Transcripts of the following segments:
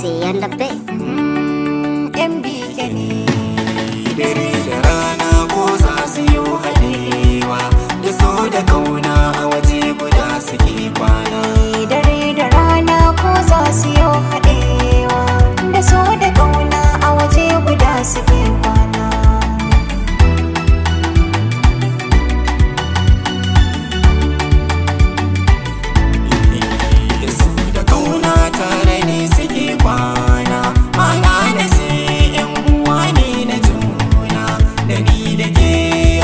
Legacy on the beat. Dare da rana ko za su yi haɗewa, da so da kauna a waje guda suke kwana. Dare da rana ko za su yi haɗewa, da so da kauna a waje guda suke kwana. Da so da kauna tare ne suke kwana, mana da sai 'yan uwa ne na juna. Da ni da ke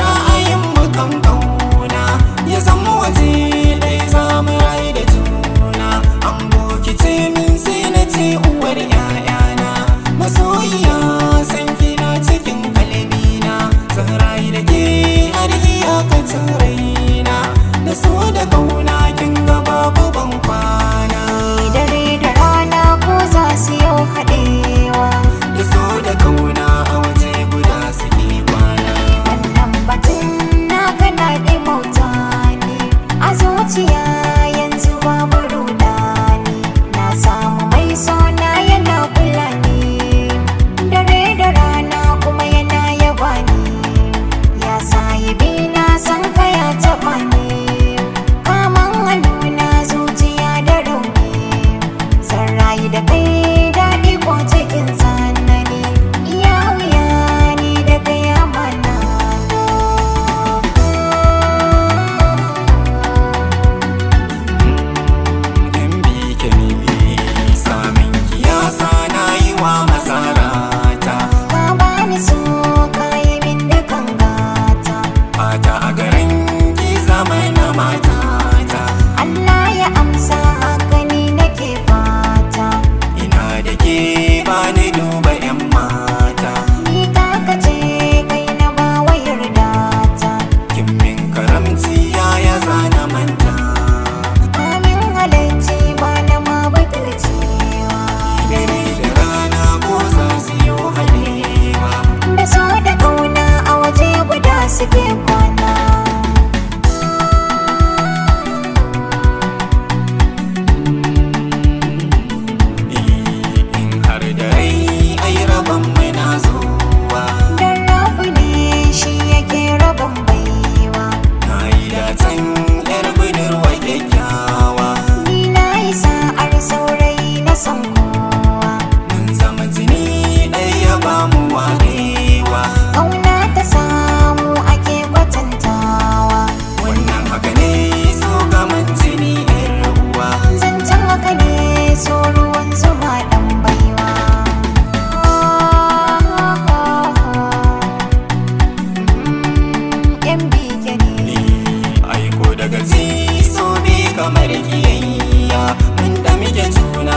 ra'ayin mu kan kauna, ya zama waje ɗaya za mu rayu da juna. An bokice min sai na ce uwar 'ya'yana, masoyiya san kina cikin kalbina. Zan rayu da ke har iyakacin raina, da so da kauna kin ga babu ban kwana. Dare da rana ko za su yi haɗewa, Da so da kauna a waje guda suke kwana. wannan batun na kana ɗimauta ne a zuciya, yanzu babu rudani. Na samu mai sona yana kula ni, dare da rana kuma yana yaba ni. Ya sahibi na san ka ya taɓa ni, kaman hannuna zuciya da rauni. Zan rayu da kai daɗi ko cikin tsanani, iya wuya ni da kai amana. In bi ke ni samin kiyasa na yi wa masarata. Ka bani so ka yi min dukan gata, Fata a garin ki zama na matata. Allah ya amsa haka ni nake fata. Ina da ke ba ni duba 'yan mata. Ni taka ce kai na ba wa yardata, Kin min karamci ya zana manta. kamin halarci ba na ma butulcewa. Dare da rana ko za su yi haɗewa, Da so da ƙauna a waje guda suke kwana. in har da rai ai rabon mai na zuwa. Dan rabu ne shi yake rabon baiwa, Na yi datan 'yar budurwa kyakkyawa. ni na yi sa'ar saurayi na san kowa. Mun zama jini ɗaya ba mu warewa. Ƙauna ta samu ake kwatantawa, Wannan haka ne so gaman jini 'yar uwa. zancen haka ne so ruwan zuma ɗan baiwa. Yan bike ne Aiko daga ji so bi kamar kiyayya, mun da muke juna